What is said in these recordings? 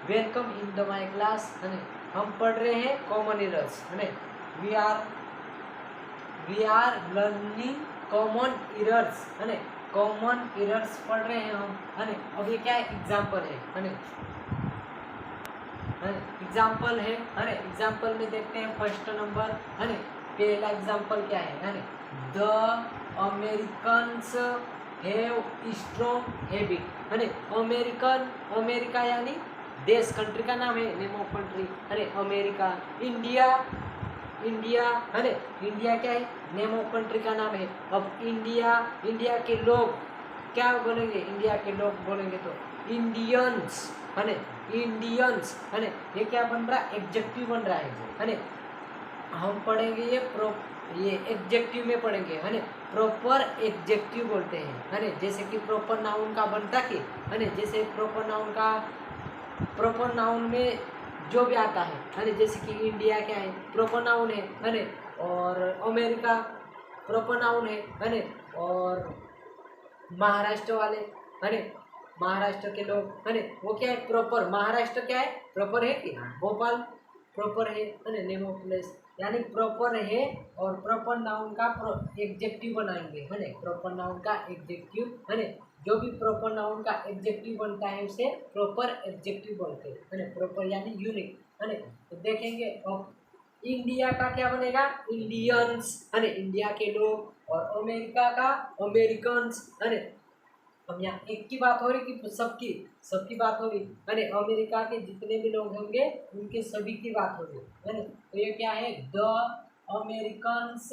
Welcome in the my class है हम पढ़ रहे हैं कॉमन एरर्स है we are learning common errors है कॉमन एरर्स पढ़ रहे हैं हम है अब ये क्या एग्जाम्पल है एग्जाम्पल है एग्जाम्पल में देखते हैं फर्स्ट नंबर है पहला एग्जाम्पल क्या है the Americans have strong habit है अमेरिका यानी देश, कंट्री का नाम है, नेम ऑफ कंट्री है अमेरिका। इंडिया है इंडिया क्या है, नेम ऑफ कंट्री का नाम है। अब इंडिया के लोग क्या बोलेंगे, इंडिया के लोग बोलेंगे तो इंडियंस है इंडियंस है ये क्या बन रहा है, एडजेक्टिव बन रहा है हम पढ़ेंगे ये एडजेक्टिव में पढ़ेंगे है प्रॉपर एडजेक्टिव बोलते हैं है जैसे कि प्रॉपर नाउन का बनता कि है जैसे प्रॉपर नाउन में जो भी आता है जैसे कि इंडिया क्या है प्रॉपर नाउन है और अमेरिका प्रॉपर नाउन है और महाराष्ट्र वाले है महाराष्ट्र के लोग है वो क्या है प्रॉपर, महाराष्ट्र क्या है प्रॉपर है कि भोपाल प्रॉपर है नेम ऑफ प्लेस यानी प्रॉपर है और प्रॉपर नाउन का एडजेक्टिव बनाएंगे है प्रॉपर नाउन का एडजेक्टिव है जो भी प्रॉपर नाउन का एडजेक्टिव बनता है उसे प्रॉपर एडजेक्टिव बोलते हैं प्रॉपर यानी यूनिक है तो देखेंगे अब इंडिया का क्या बनेगा इंडियंस है इंडिया के लोग और अमेरिका का अमेरिकन्स है अब यहाँ एक की बात हो रही कि सबकी बात हो रही है अमेरिका के जितने भी लोग होंगे उनके सभी की बात हो रही है तो ये क्या है the Americans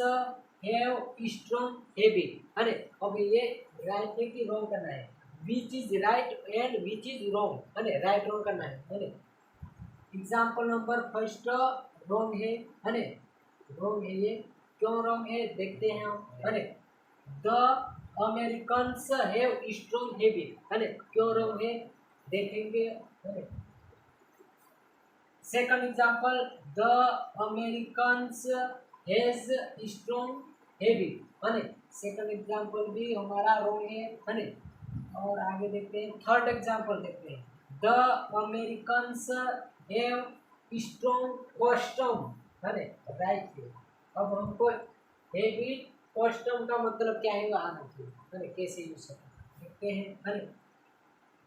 have strong habit है अब ये राइट है कि रॉन्ग करना है, which is right and which is wrong है राइट रॉन्ग करना है एग्जाम्पल नंबर फर्स्ट रॉन्ग है रॉन्ग है ये क्यों रॉन्ग है देखते हैं हम है the Americans have strong habit है क्यों रॉन्ग है देखेंगे second example the Americans has strong habit है सेकंड एग्जांपल भी हमारा रॉन्ग है और आगे देखते हैं थर्ड एग्जांपल देखते हैं the Americans have strong custom है राइट है अब हमको हैबिट कस्टम का मतलब क्या है आना चाहिए है कैसे यूज देखते हैं है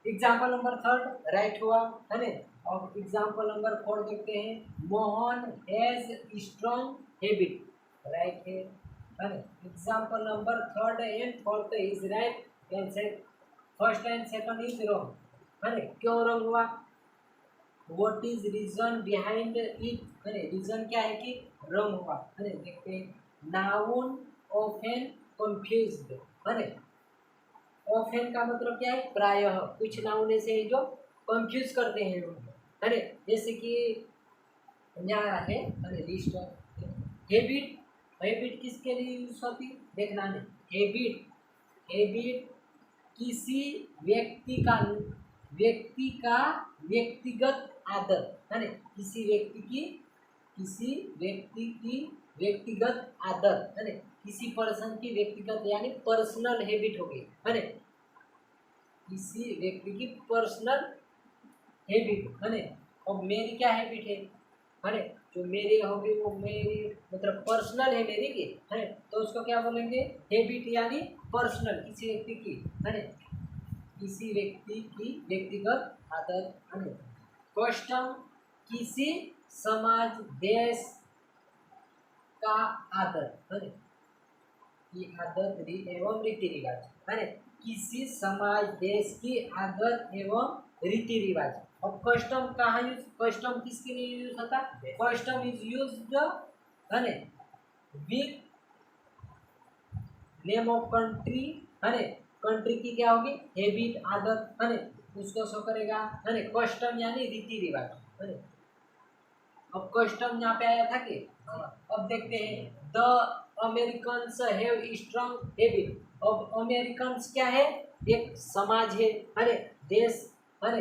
एग्जाम्पल नंबर थर्ड राइट हुआ है और एग्जाम्पल नंबर फोर देखते हैं Mohan has strong habit right है example number third and fourth is right and first and second is wrong है क्यों रॉन्ग हुआ what is reason behind it है रीजन क्या है कि रॉन्ग हुआ है देखते हैं नाउन ऑफेन कंफ्यूज्ड है ऑफेन का मतलब क्या है प्रायः कुछ नाउन ऐसे हैं जो कंफ्यूज करते हैं है जैसे कि यहाँ है लिस्ट हैबिट किसके लिए यूज होती देखना नहीं हैबिट किसी व्यक्ति का व्यक्तिगत आदत है किसी व्यक्ति की व्यक्तिगत आदत है किसी पर्सन की व्यक्तिगत यानी पर्सनल हैबिट होगी है किसी व्यक्ति की पर्सनल हैबिट है और मेरी क्या हैबिट है जो मेरी होगी वो मेरी मतलब पर्सनल है मेरी की है तो उसको क्या बोलेंगे हैबिट यानी पर्सनल किसी व्यक्ति की है किसी व्यक्ति की व्यक्तिगत आदत है कस्टम किसी समाज देश का आदत है की आदत एवं रीति रिवाज है किसी समाज देश की आदत एवं रीति रिवाज। अब कस्टम कहाँ यूज, कस्टम किसके लिए यूज होता है कस्टम इज यूज्ड है विथ नेम ऑफ कंट्री है कंट्री की क्या होगी हैबिट आदत है उसको शो करेगा है कस्टम यानी रीति रिवाज है अब कस्टम यहाँ पे आया था कि अब देखते हैं the Americans have strong habit. अब अमेरिकन्स क्या है एक समाज है देश है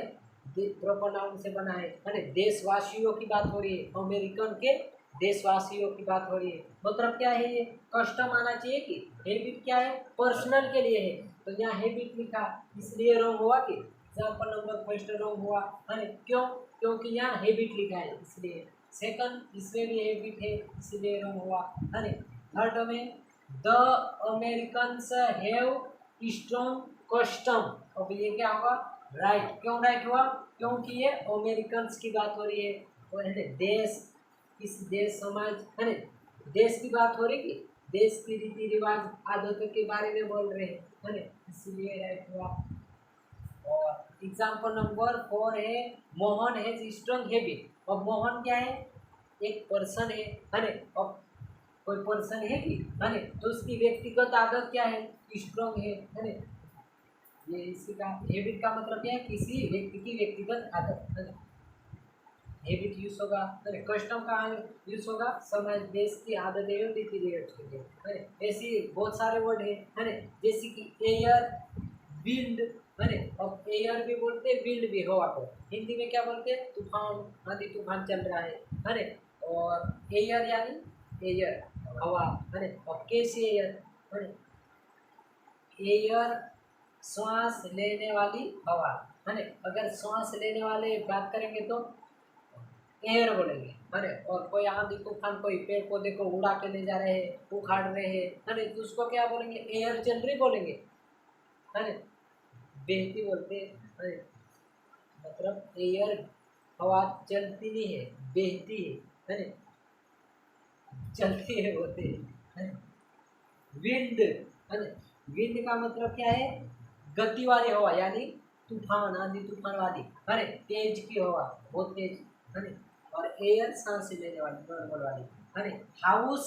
प्रॉपर नाउन से बना है देशवासियों की बात हो रही है अमेरिकन के देशवासियों की बात हो रही है मतलब क्या है ये कस्टम आना चाहिए कि हैबिट क्या है पर्सनल के लिए है तो यहाँ हैबिट लिखा इसलिए रॉन्ग हुआ कि एग्जाम्पल नंबर फर्स्ट रॉन्ग हुआ है क्यों? क्योंकि यहाँ हैबिट लिखा है इसलिए। सेकंड इसमें भी हैबिट है इसलिए रॉन्ग हुआ है। थर्ड में the Americans have strong custom, अब ये क्या होगा? राइट। क्यों राइट हुआ? क्योंकि ये अमेरिकन्स की बात हो रही है और है ना देश, इस देश समाज है ना, देश की बात हो रही है, देश की रीति रिवाज आदतों के बारे में बोल रहे हैं है ना, इसलिए राइट हुआ। और एग्जाम्पल नंबर 4 है मोहन हैज स्ट्रॉन्ग हैबिट। अब मोहन क्या है? एक पर्सन है ना। अब कोई पर्सन है कि है ना, तो उसकी व्यक्तिगत आदत क्या है? स्ट्रॉन्ग है ना। ये इसी का हैबिट का मतलब क्या है? किसी व्यक्ति की व्यक्तिगत आदत है ना। हैबिट यूज होगा है ना। कस्टम का यूज होगा समाज देश की आदत एवं रीति रिवाज के लिए है ना। ऐसी बहुत सारे वर्ड है ना, जैसे कि एयर, विंड है ना। अब एयर भी बोलते हैं, विंड भी, हवा को हिंदी में क्या बोलते हैं? तूफान, आंधी तूफान चल रहा है ना। और एयर यानी एयर हवा है ना। और कैसी एयर है ना? एयर श्वास लेने वाली हवा है ना। अगर श्वास लेने वाले बात करेंगे तो एयर बोलेंगे है ना। और कोई आंधी तूफान कोई पेड़ पौधे को उड़ा के ले जा रहे हैं, उखाड़ रहे हैं है ना, तो उसको क्या बोलेंगे? एयर चल रही बोलेंगे है ना। बहती बोलते हैं है ना। मतलब एयर हवा चलती नहीं है, बहती है ना, चलती है बोलते हैं। विंड है ना। विंड का मतलब क्या है? गति वाली हवा यानी तूफान, आंधी तूफान वाली है ना, तेज की हवा, बहुत तेज है ना। और एयर सांस लेने वाली, नॉर्मल वाली है ना। हाउस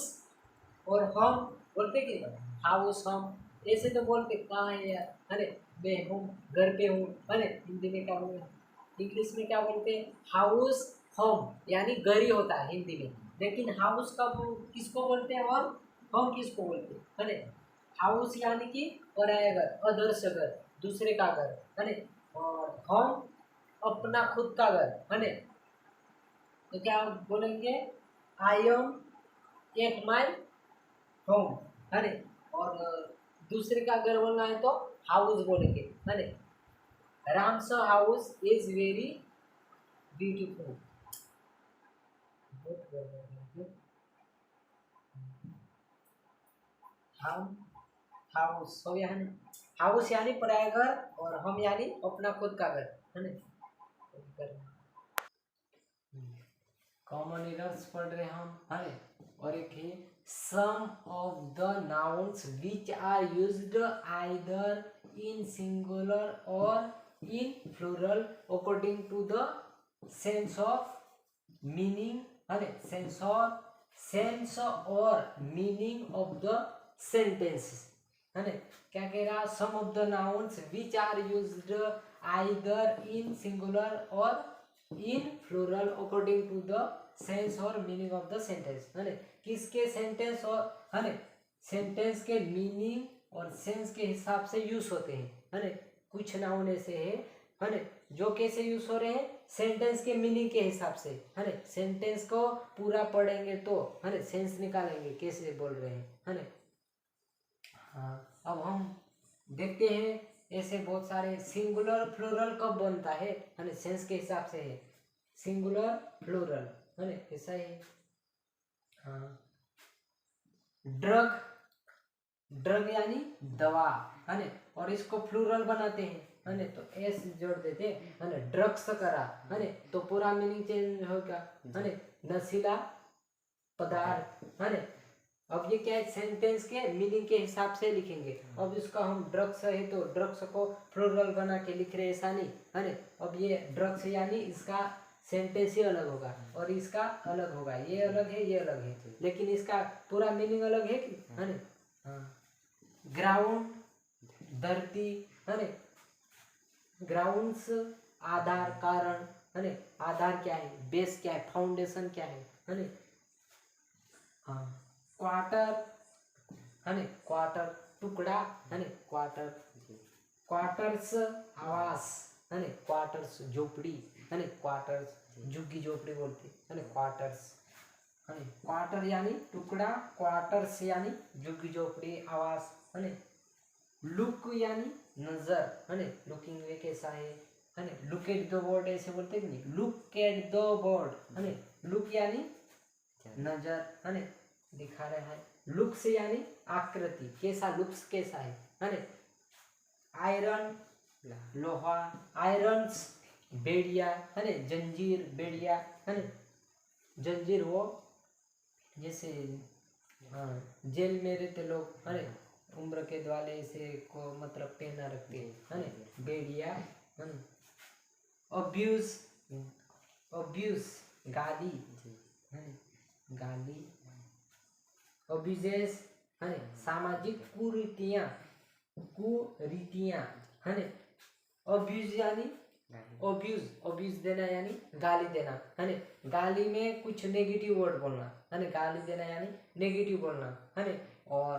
और हम बोलते कि हाउस हम ऐसे तो बोलते कहाँ है यार है ना, मैं हूँ, घर पे हूँ है ना। हिंदी में क्या बोलते? इंग्लिश में क्या बोलते हैं? हाउस होम यानी घर ही होता है हिंदी में, लेकिन हाउस का किसको बोलते हैं और होम किसको बोलते हैं है ना। हाउस यानी कि पराया घर, अदर्श घर, दूसरे का घर है ना। और होम अपना खुद का घर है ना। तो क्या बोलेंगे? I am at my home है ना। और दूसरे का घर बोलना है तो हाउस बोलेंगे है ना। Ram's house is very beautiful. हम हाउस हो यानी हाउस यानी पराया घर, और हम यानी अपना खुद का घर है ना। कॉमन एरर्स पढ़ रहे हैं हम है ना। और एक है some of the nouns which are used either in singular or in plural according to the sense of meaning है ना। सेंस और मीनिंग ऑफ द सेंटेंस है ना। क्या कह रहा? Some of the nouns which are used either in singular or in plural according to the sense और meaning of the sentence है ना। किसके सेंटेंस और है ना, सेंटेंस के मीनिंग और सेंस के हिसाब से यूज होते हैं है ना। कुछ नाउन ऐसे है ना जो कैसे यूज हो रहे हैं? सेंटेंस के मीनिंग के हिसाब से है ना। सेंटेंस को पूरा पढ़ेंगे तो है ना सेंस निकालेंगे कैसे बोल रहे हैं है ना। हाँ, अब हम देखते हैं ऐसे बहुत सारे सिंगुलर प्लूरल कब बनता है ना, सेंस के हिसाब से है सिंगुलर प्लूरल है ना, ऐसा ही। हाँ, ड्रग, ड्रग यानी दवा है ना, और इसको प्लूरल बनाते हैं है ना, तो एस जोड़ देते है ना। ड्रग्स करा है ना, तो पूरा मीनिंग चेंज होगा है ना, नशीला पदार्थ है ना। अब ये क्या है? सेंटेंस के मीनिंग के हिसाब से लिखेंगे। अब इसका हम ड्रग्स है तो ड्रग्स को प्लूरल बना के लिख रहे ऐसा नहीं है ना। अब ये ड्रग्स यानी इसका सेंटेंस ही अलग होगा और इसका अलग होगा, ये अलग है ये अलग है, लेकिन इसका पूरा मीनिंग अलग है कि है ना। हाँ, ग्राउंड धरती है ना, ग्राउंड्स आधार कारण है ना, आधार क्या है, बेस क्या है, फाउंडेशन क्या है ना। हाँ, क्वार्टर है ना, क्वार्टर टुकड़ा है ना, क्वार्टर, क्वार्टर्स आवास है ना, क्वार्टर्स झोपड़ी है ना, क्वार्टर्स झुग्गी झोपड़ी बोलते है ना, क्वार्टर्स है ना। क्वार्टर यानी टुकड़ा, क्वार्टर्स यानी झुग्गी झोपड़ी आवास है ना। लुक यानी नजर है ना, लुकिंग वे कैसा है, है ना, लुक एट द बर्ड ऐसे बोलते कि नहीं, लुक एट द बर्ड है ना, लुक यानी नजर है ना, दिखा रहा है, लुक से यानी आकृति, कैसा लुक्स कैसा है ना, आयरन लोहा, आयरन्स बेड़िया है ना, जंजीर बेड़िया है ना, जंजीर वो जैसे हाँ जेल में रहते लोग है ना, उम्र के वाले इसे को मतलब पहना रखते है ना, बेड़िया है ना, अब्यूज अब्यूज गाली है ना, गाली, अब्यूजेस है ना, सामाजिक कुरीतियाँ है ना, अब्यूज यानी अब्यूज देना यानी गाली देना है ना, गाली में कुछ नेगेटिव वर्ड बोलना है ना, गाली देना यानी नेगेटिव बोलना है ना, और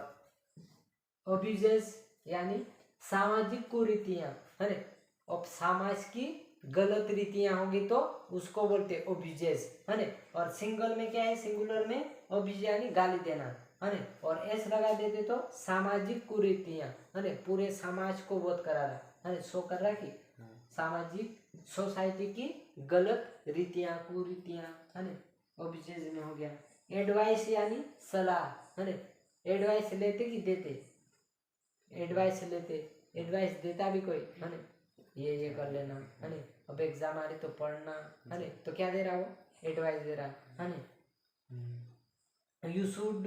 अब्यूजेस यानी सामाजिक कुरीतियाँ है ना, अब समाज की गलत रीतियाँ होंगी तो उसको बोलते अब्यूजेस है ना, और सिंगल में क्या है, सिंगुलर में अब्यूज यानी गाली देना है ना, और एस लगा देते तो सामाजिक कुरीतियाँ है ना, पूरे समाज को बोध करा रहा है ना, शो कर रहा कि सामाजिक सोसाइटी की गलत रीतियाँ कुरीतियाँ है ना, अब्यूजेस में हो गया। एडवाइस यानी सलाह है ना, एडवाइस लेते कि देते, एडवाइस लेते, एडवाइस देता भी कोई है ना, ये कर लेना है ना, अब एग्जाम आ रही तो पढ़ना है ना, तो क्या दे रहा वो, एडवाइस दे रहा है ना, यू शुड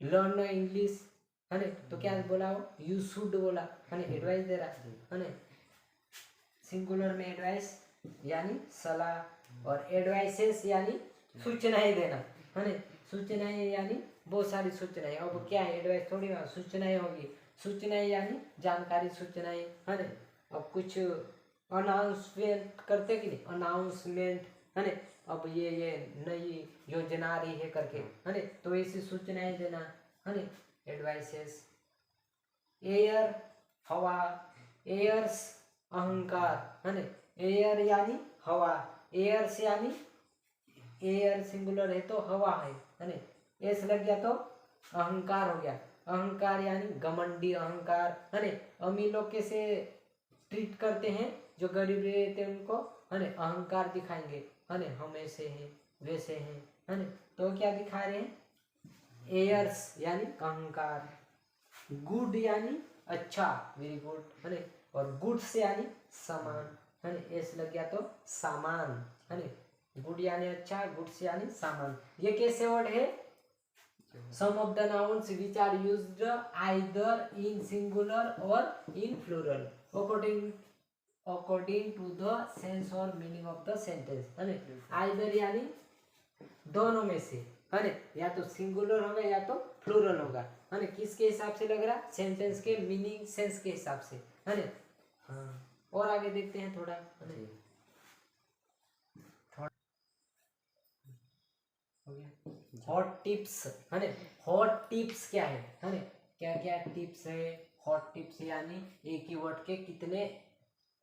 लर्न इंग्लिश है ना, तो क्या बोला वो, यू शुड बोला है ना, एडवाइस दे रहा है ना, सिंगुलर में एडवाइस यानी सलाह, और एडवाइसेस यानी सूचनाएं देना है ना, सूचनाएं यानी बहुत सारी सूचनाएं, अब क्या है एडवाइस थोड़ी ना, सूचनाएं होगी, सूचनाएं यानी जानकारी सूचनाएं है ना, अब कुछ अनाउंसमेंट करते कि नहीं, अनाउंसमेंट है ना, अब ये नई योजना आ रही है करके है ना, तो ऐसी सूचनाएं देना है ना, एडवाइसेस। एयर हवा, एयर्स अहंकार है ना, एयर यानी हवा, एयर्स यानी एयर सिंगुलर है तो हवा है ना, एस लग गया तो अहंकार हो गया, अहंकार यानी घमंडी अहंकार है ना, अमीर लोग कैसे ट्रीट करते हैं, जो गरीब रहते हैं उनको है ना, अहंकार दिखाएंगे है ना, हम ऐसे हैं वैसे हैं है ना, तो क्या दिखा रहे हैं, एयर्स यानी अहंकार, गुड यानी अच्छा, वेरी गुड है ना, और गुड्स यानी सामान है ना, एस लग गया तो सामान है ना, गुड यानी अच्छा, गुड्स यानी सामान, ये कैसे वर्ड है, some of the nouns which are used either in singular or in plural according to the sense और मीनिंग ऑफ द सेंटेंस है ना, आइदर यानी दोनों में से है ना, या तो सिंगुलर होगा या तो प्लूरल होगा है ना, किसके हिसाब से लग रहा, सेंटेंस के मीनिंग सेंस के हिसाब से है ना, हाँ और आगे देखते हैं थोड़ा है ना, हॉट टिप्स है ना, हॉट टिप्स क्या है ना, क्या क्या टिप्स है, हॉट टिप्स यानी एक ही वर्ड के कितने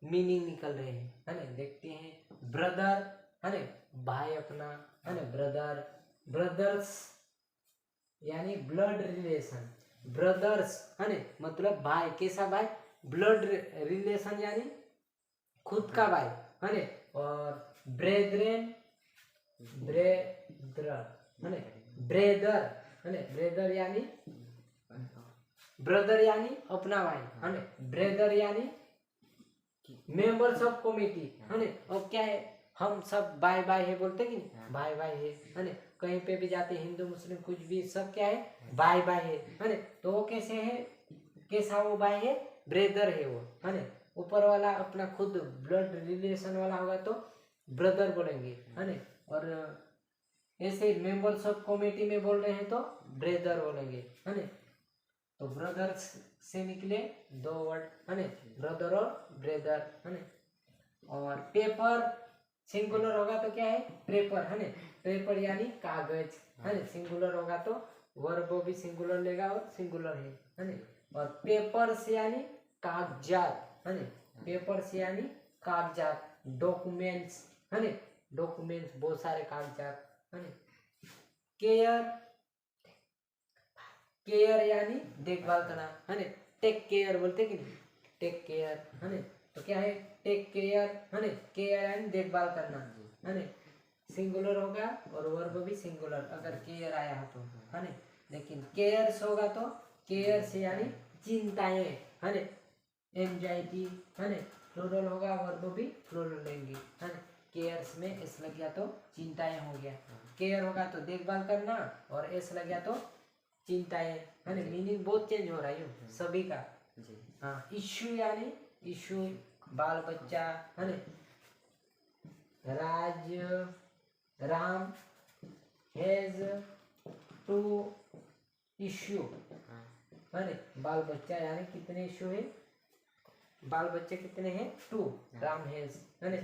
मीनिंग निकल रहे हैं है ना, देखते हैं। ब्रदर है ना, भाई अपना है ना, ब्रदर, ब्रदर्स यानी ब्लड रिलेशन, ब्रदर्स है ना मतलब भाई, कैसा भाई, ब्लड रिलेशन यानी खुद का भाई है ना, और ब्रेदरेन ब्रेदर है ना, ब्रेदर है ना, ब्रेदर यानी ब्रदर यानी अपना भाई है ना, ब्रेदर यानी मेंबर्स ऑफ कमिटी है ना, अब क्या है, हम सब भाई भाई है बोलते कि नहीं, भाई भाई है ना, कहीं पे भी जाते हिंदू मुस्लिम कुछ भी सब क्या है, भाई भाई है ना, तो वो कैसे है, कैसा वो भाई है, ब्रेदर है वो है ना, ऊपर वाला अपना खुद ब्लड रिलेशन वाला होगा तो ब्रदर बोलेंगे है ना, और ऐसे मेंबर्स ऑफ कमेटी में बोल रहे हैं तो ब्रेदर बोलेंगे है ना, तो ब्रदर्स से निकले दो वर्ड है ना, ब्रदर और ब्रेदर है ना, और पेपर सिंगुलर होगा तो क्या है, पेपर है ना, पेपर यानी कागज है ना, सिंगुलर होगा तो वर्ब भी सिंगुलर लेगा और सिंगुलर है ना, और पेपर्स यानी कागजात है ना, पेपर्स यानी कागजात, डॉक्यूमेंट्स है ना, डॉक्यूमेंट्स बहुत सारे कागजात है ना, केयर, केयर यानी देखभाल करना है ना, टेक केयर बोलते कि नहीं, टेक केयर है ना, तो क्या है टेक केयर है ना, केयर यानी देखभाल करना है ना, सिंगुलर होगा और वर्ब भी सिंगुलर अगर केयर आया हो तो है ना। लेकिन केयर्स होगा तो केयर से यानी चिंताएं है ना, एंजाइटी है ना, प्लूरल होगा वर्ब भी प्लूरल लेंगे है ना। केयर्स में एस लग गया तो चिंताएं हो गया, केयर होगा तो देखभाल करना और एस लग गया तो चिंताएं है ना। मीनिंग बहुत चेंज हो रहा है सभी का। हाँ इश्यू यानी इश्यू बाल बच्चा है ना, राज राम हैज टू इश्यू है ना, बाल बच्चा यानी कितने इश्यू है, बाल बच्चे कितने हैं टू, राम हैज है ना।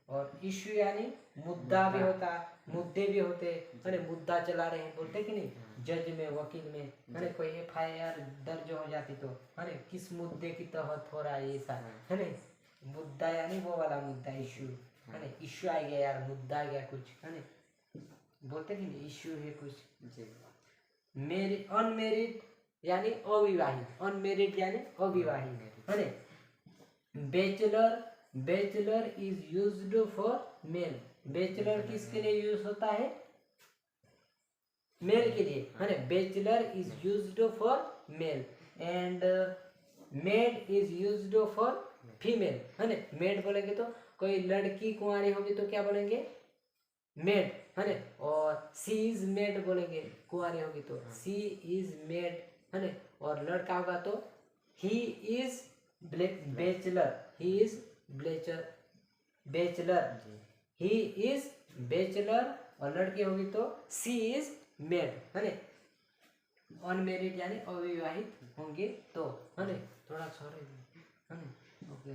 और इश्यू यानी मुद्दा भी होता, मुद्दे भी होते है ना, मुद्दा चला रहे हैं बोलते कि नहीं, जज में वकील में है ना, कोई FIR दर्ज हो जाती तो है ना, किस मुद्दे की तहत हो रहा है ऐसा है ना, मुद्दा यानी वो वाला मुद्दा इश्यू है ना, इश्यू आ गया यार, मुद्दा आ गया कुछ है ना, बोलते कि नहीं इश्यू है कुछ। मेरी अनमेरिड यानी अविवाहित, अनमेरिड यानी अविवाहित है ना। Bachelor, bachelor is used for male, bachelor किसके लिए यूज होता है, मेल के लिए है ना, bachelor is used for male and made is used for female है ना। मेड बोलेंगे तो कोई लड़की कुंवारी होगी तो क्या बोलेंगे मेड है ना, और सी इज मेड बोलेंगे कुंवारी होगी तो सी इज मेड है ना, और लड़का होगा तो he is bachelor, he is bachelor, he is bachelor, और लड़की होगी तो सी इज मेड है ना। अनमेरिड यानी अविवाहित होंगे तो है ना, थोड़ा सॉरी है ना, ओके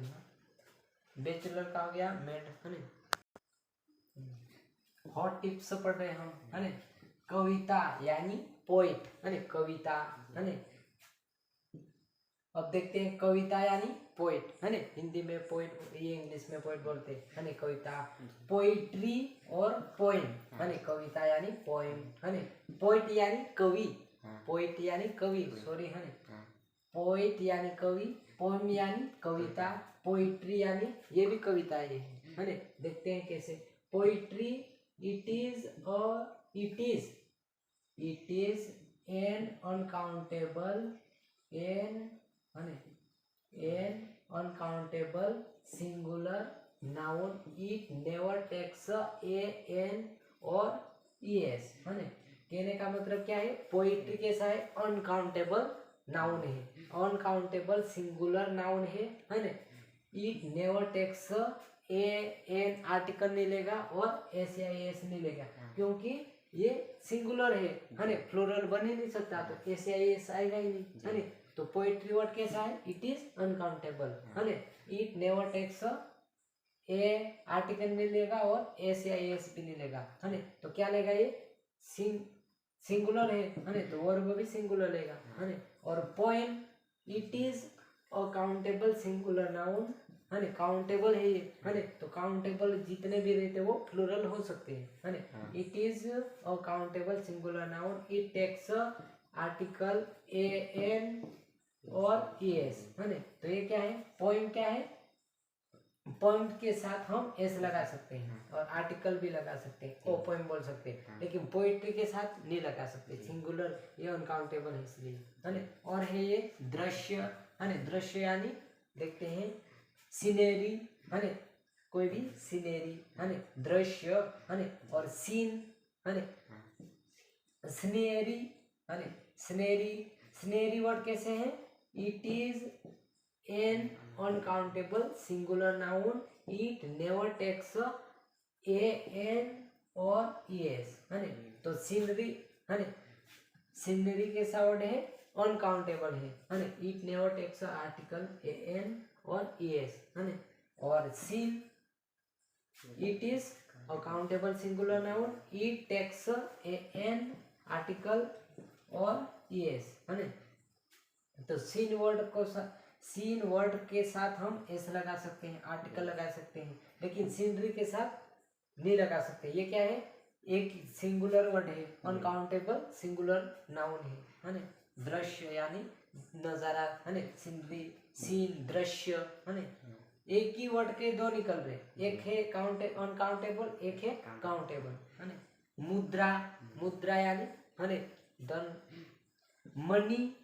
बैचलर का हो गया मेड है ना। हॉट टिप्स पढ़ रहे हम है ना, कविता यानी पोइट है ना, कविता है ना। अब देखते हैं कविता यानी पोइट है ना, हिंदी में पोइट, ये इंग्लिश में पोइट बोलते हैं ना, कविता पोइट्री और पोएम है ना, कविता यानी पोएम है ना, पोइट यानी कवि, पोइट यानी कवि सॉरी है ना, पोइट यानी कवि, पोएम यानी कविता, पोइट्री यानी ये भी कविता है ना। देखते हैं कैसे poetry, it is an uncountable an uncountable singular noun, it never takes a n or es है ना। कहने का मतलब क्या है, पोइट्री कैसा है, अनकाउंटेबल नाउन है, अनकाउंटेबल सिंगुलर नाउन है ना। It never takes a an article नहीं लेगा और एस या एस नहीं लेगा, क्योंकि ये सिंगुलर है ना, फ्लोरल बन ही नहीं सकता तो एस या एस आएगा ही नहीं है ना। तो पोएट्री वर्ड कैसा है, इट इज अनकाउंटेबल है ना, it never takes a article नहीं लेगा और एस या एस भी नहीं लेगा है ना। तो क्या लेगा ये सिंगुलर है ना, तो वर्ब भी सिंगुलर लेगा है ना। और poem, it is a countable singular noun है ना, काउंटेबल है ये है ना, तो काउंटेबल जितने भी रहते वो प्लूरल हो सकते हैं है ना। It is a countable singular noun, it takes article a an और एस है ना। तो ये क्या है, पोएम क्या है, पोएम के साथ हम एस लगा सकते हैं और आर्टिकल भी लगा सकते हैं, ओ पोएम बोल सकते हैं, लेकिन पोएट्री के साथ नहीं लगा सकते, सिंगुलर ये अनकाउंटेबल है इसलिए है ना। और है ये दृश्य है ना, दृश्य यानी देखते हैं सीनेरी है ना, कोई भी सीनेरी है ना, दृश्य है ना। और सीन है ना, स्नेरी है ना, स्नेरी, स्नेरी वर्ड कैसे है, it is an uncountable singular noun, it never takes a an और एस है ना। तो सीनरी है ना, सीनरी कैसा वर्ड है, अनकाउंटेबल है ना, it never takes article a an और एस है ना। और scene, it is a countable singular noun, it takes a an article और एस है ना। तो सीन वर्ड को सीन वर्ड के साथ हम एस लगा सकते हैं, आर्टिकल लगा सकते हैं, लेकिन सीनरी के साथ नहीं लगा सकते। ये क्या है, एक सिंगुलर वर्ड है, अनकाउंटेबल सिंगुलर नाउन है ना। दृश्य यानी नजारा है ना, सीनरी, सीन, दृश्य है ना, एक ही वर्ड के दो निकल रहे, एक है अनकाउंटेबल, एक है काउंटेबल, है ना। मुद्रा, मुद्रा यानी है ना धन। Money,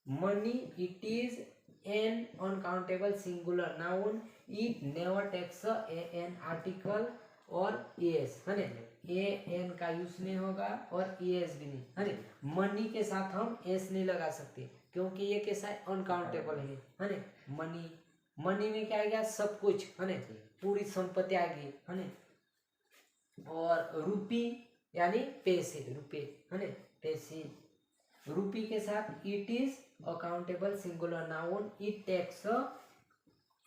money it is an uncountable singular noun, it never takes an article और एस, है ना। ए एन का यूज नहीं होगा और एस भी नहीं, है ना। मनी के साथ हम एस नहीं लगा सकते क्योंकि ये कैसा है, अनकाउंटेबल है ना। मनी, मनी में क्या आ गया, सब कुछ, है ना, पूरी संपत्ति आ गई, है ना। और रूपी यानी पैसे, रुपए, है ना, पैसे। रूपी के साथ it is a countable singular noun, it takes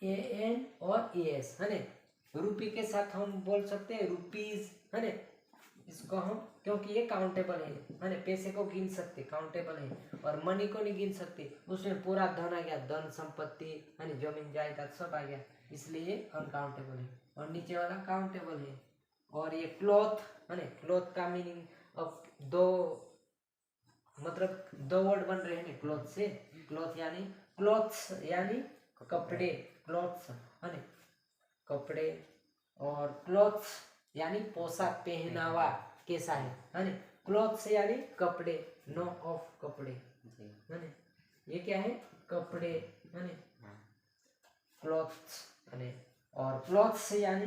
a an और ए एस, है ना। रूपी के साथ हम बोल सकते हैं रुपीज, है ना, इसको हम, क्योंकि ये काउंटेबल है ना, पैसे को गिन सकते, काउंटेबल है। और मनी को नहीं गिन सकते, उसमें पूरा धन आ गया, धन संपत्ति, है ना, जमीन जायदाद सब आ गया, इसलिए ये अनकाउंटेबल है। और नीचे वाला काउंटेबल है। और ये क्लॉथ, है ना, क्लॉथ का मीनिंग, अब दो मतलब दो वर्ड बन रहे हैं ना क्लॉथ से। क्लॉथ यानी, क्लॉथ्स यानी कपड़े, क्लॉथ्स, है ना, कपड़े। और क्लॉथ्स यानी पोशाक, पहनावा कैसा है ना। क्लॉथ्स यानी कपड़े, नो ऑफ कपड़े, है ना। ये क्या है, कपड़े, है ना, क्लॉथ्स, है ना। और क्लॉथ्स यानी,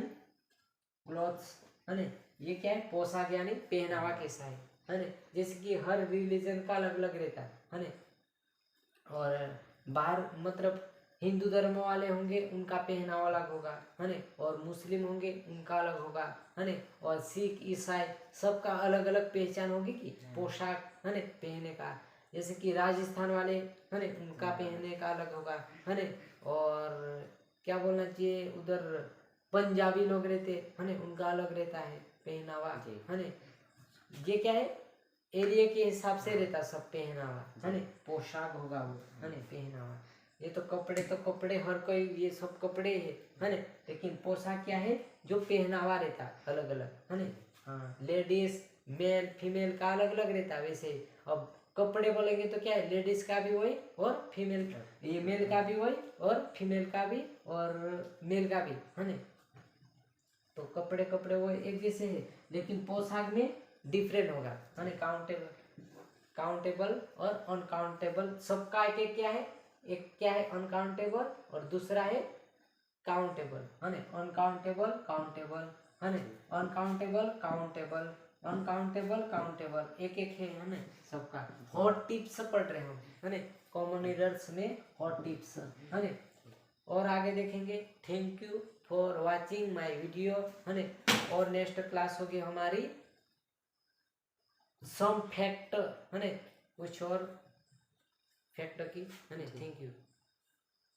क्लॉथ्स, है ना, ये क्या है, पोशाक यानी पहनावा कैसा है ना। जैसे कि हर रिलीजन का अलग अलग रहता है ना। और बाहर मतलब हिंदू धर्म वाले होंगे उनका पहनावा अलग होगा, है ना। और मुस्लिम होंगे उनका अलग होगा, है ना। और सिख, ईसाई सबका अलग अलग पहचान होगी कि पोशाक, है ना, पहनने का। जैसे कि राजस्थान वाले, है ना, उनका पहनने का अलग होगा, है ना। और क्या बोलना चाहिए, उधर पंजाबी लोग रहते, है ना, उनका अलग रहता है पहनावा, है ना। ये क्या है, एरिया के हिसाब से रहता सब पहनावा, है ना, पोशाक होगा वो, है ना, पहनावा। ये तो कपड़े, तो कपड़े हर कोई, ये सब कपड़े है ना। लेकिन पोशाक क्या है, जो पहनावा रहता अलग अलग, है ना। हाँ, लेडीज, मेल, फीमेल का अलग अलग रहता। वैसे अब कपड़े बोलेंगे तो क्या है, लेडीज का भी वही और फीमेल, ये मेल का भी वही और फीमेल का भी और मेल का भी, है ना। तो कपड़े, कपड़े वो एक जैसे है, लेकिन पोशाक में डिफरेंट होगा, है ना। काउंटेबल, काउंटेबल और अनकाउंटेबल सबका एक एक क्या है, एक क्या है अनकाउंटेबल और दूसरा है काउंटेबल, है ना। अनकाउंटेबल, काउंटेबल, है ना, अनकाउंटेबल, काउंटेबल, अनकाउंटेबल, काउंटेबल, एक एक है ना सबका। हॉट टिप्स पढ़ रहे हम, है ना, कॉमन एरर्स में हॉट टिप्स, है ना। और आगे देखेंगे। Thank you for watching my video, है ना। और नेक्स्ट क्लास होगी हमारी सम फैक्ट, है ना, कुछ और फैक्ट की, है ना। Thank you.